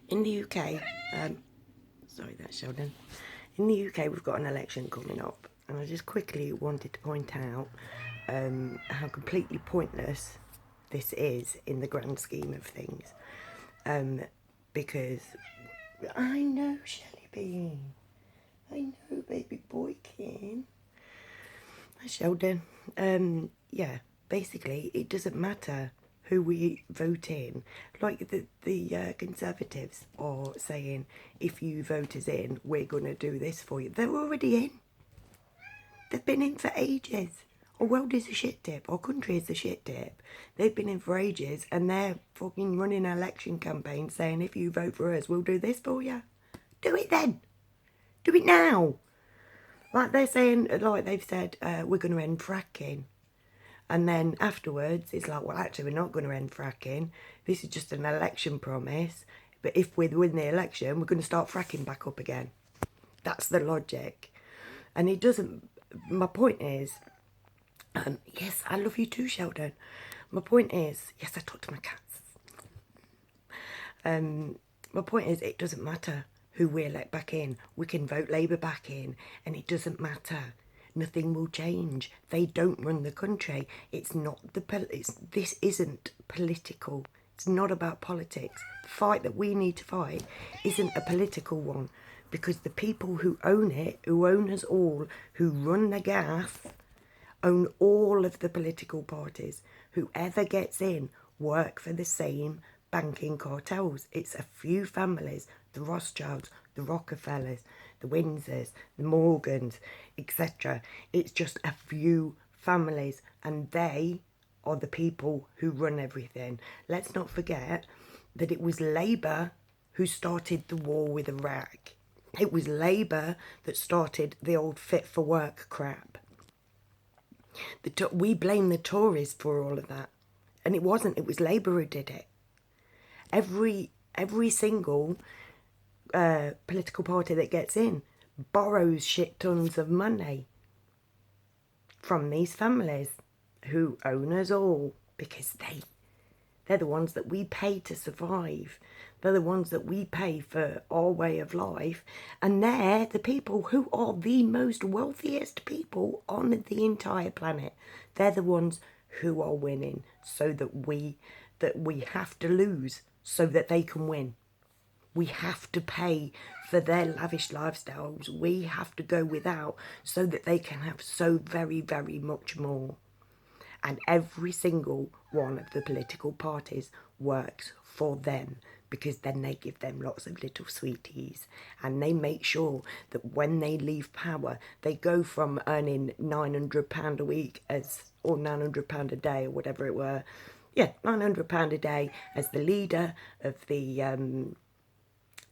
In the UK, sorry, that's Sheldon. In the UK, we've got an election coming up, and I just quickly wanted to point out how completely pointless this is in the grand scheme of things. Because I know, Shelley Bean, I know, baby boy King. Hi, Sheldon. Yeah, basically, it doesn't matter who we vote in. Like the Conservatives are saying, if you vote us in, we're going to do this for you. They're already in. They've been in for ages. Our world is a shit dip. Our country is a shit dip. They've been in for ages, and they're fucking running an election campaign saying, if you vote for us, we'll do this for you. Do it then. Do it now. Like they're saying, like they've said, we're going to end fracking. And then afterwards, it's like, well, actually, we're not going to end fracking. This is just an election promise. But if we win the election, we're going to start fracking back up again. That's the logic. And it doesn't... My point is... yes, I love you too, Sheldon. My point is... Yes, I talk to my cats. My point is, it doesn't matter who we elect back in. We can vote Labour back in, and it doesn't matter. Nothing will change. They don't run the country. It's not this isn't political. It's not about politics. The fight that we need to fight isn't a political one, because the people who own it, who own us all, who run the gas, own all of the political parties. Whoever gets in work for the same banking cartels. It's a few families, the Rothschilds, the Rockefellers, the Windsors, the Morgans, etc. It's just a few families, and they are the people who run everything. Let's not forget that it was Labour who started the war with Iraq. It was Labour that started the old fit for work crap. We blame the Tories for all of that, and it wasn't. It was Labour who did it. Every single political party that gets in borrows shit tons of money from these families who own us all, because they're the ones that we pay to survive. They're the ones that we pay for our way of life, and they're the people who are the most wealthiest people on the entire planet. They're the ones who are winning, so that we have to lose so that they can win. We have to pay for their lavish lifestyles. We have to go without so that they can have so very, very much more. And every single one of the political parties works for them, because then they give them lots of little sweeties, and they make sure that when they leave power, they go from earning £900 a week or £900 a day, or whatever it were. Yeah, £900 a day as the leader of the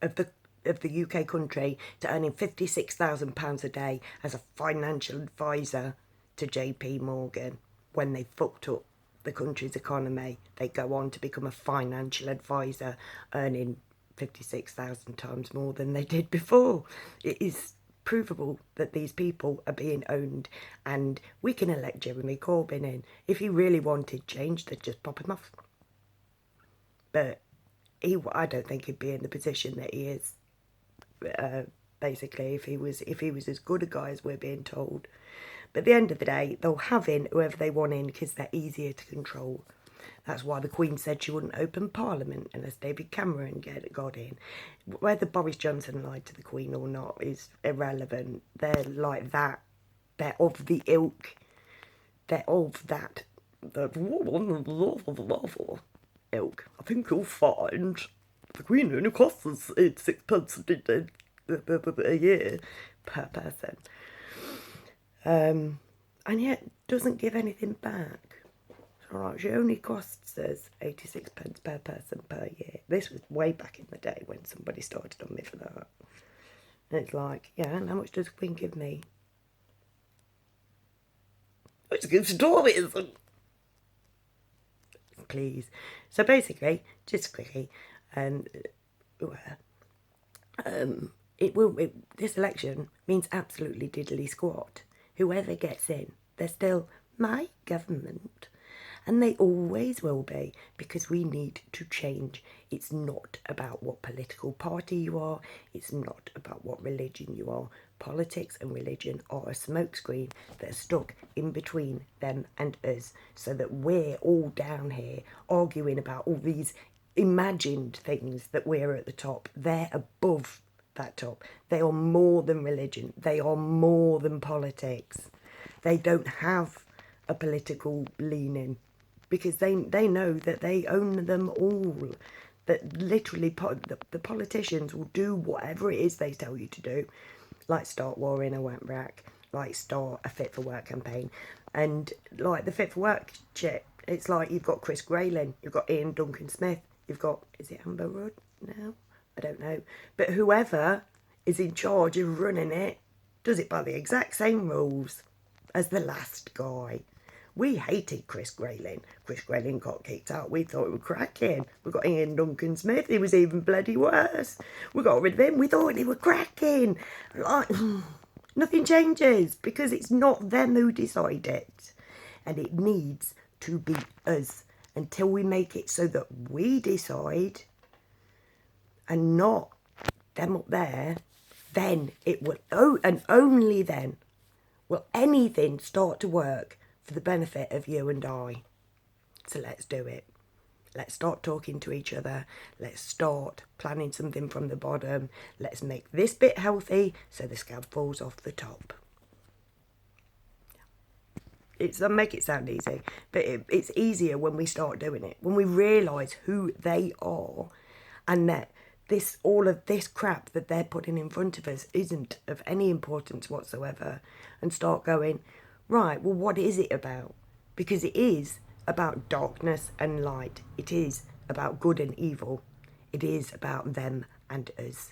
UK country, to earning £56,000 a day as a financial advisor to JP Morgan. When they fucked up the country's economy, they go on to become a financial advisor, earning 56,000 times more than they did before. It is provable that these people are being owned, and we can elect Jeremy Corbyn in. If he really wanted change, they'd just pop him off. But I don't think he'd be in the position that he is. Basically, if he was as good a guy as we're being told. But at the end of the day, they'll have in whoever they want in, because they're easier to control. That's why the Queen said she wouldn't open Parliament unless David Cameron got in. Whether Boris Johnson lied to the Queen or not is irrelevant. They're like that. They're of the ilk. They're of that. Ilk. I think you'll find the Queen only costs us £86 a year per person. And yet doesn't give anything back. So like, she only costs us 86 pence per person per year. This was way back in the day when somebody started on me for that. And it's like, yeah, and how much does the Queen give me? Which gives Tories. Please. So basically, just quickly, this election means absolutely diddly squat. Whoever gets in, they're still my government. And they always will be, because we need to change. It's not about what political party you are. It's not about what religion you are. Politics and religion are a smokescreen that's stuck in between them and us, so that we're all down here arguing about all these imagined things that we're at the top. They're above that top. They are more than religion. They are more than politics. They don't have a political leaning, because they know that they own them all. That literally the politicians will do whatever it is they tell you to do, like start war in Iraq, like start a Fit for Work campaign. And like the Fit for Work shit, it's like you've got Chris Grayling, you've got Ian Duncan Smith, you've got, is it Amber Rudd now? I don't know. But whoever is in charge of running it does it by the exact same rules as the last guy. We hated Chris Grayling. Chris Grayling got kicked out. We thought it was cracking. We got Ian Duncan Smith. He was even bloody worse. We got rid of him. We thought he was cracking. Like, nothing changes, because it's not them who decide it. And it needs to be us until we make it so that we decide and not them up there. Then it will, and only then will anything start to work for the benefit of you and I. So let's do it. Let's start talking to each other. Let's start planning something from the bottom. Let's make this bit healthy so the scab falls off the top. I'll make it sound easy, but it's easier when we start doing it. When we realise who they are, and that all of this crap that they're putting in front of us isn't of any importance whatsoever, and start going, right, well, what is it about? Because it is about darkness and light. It is about good and evil. It is about them and us.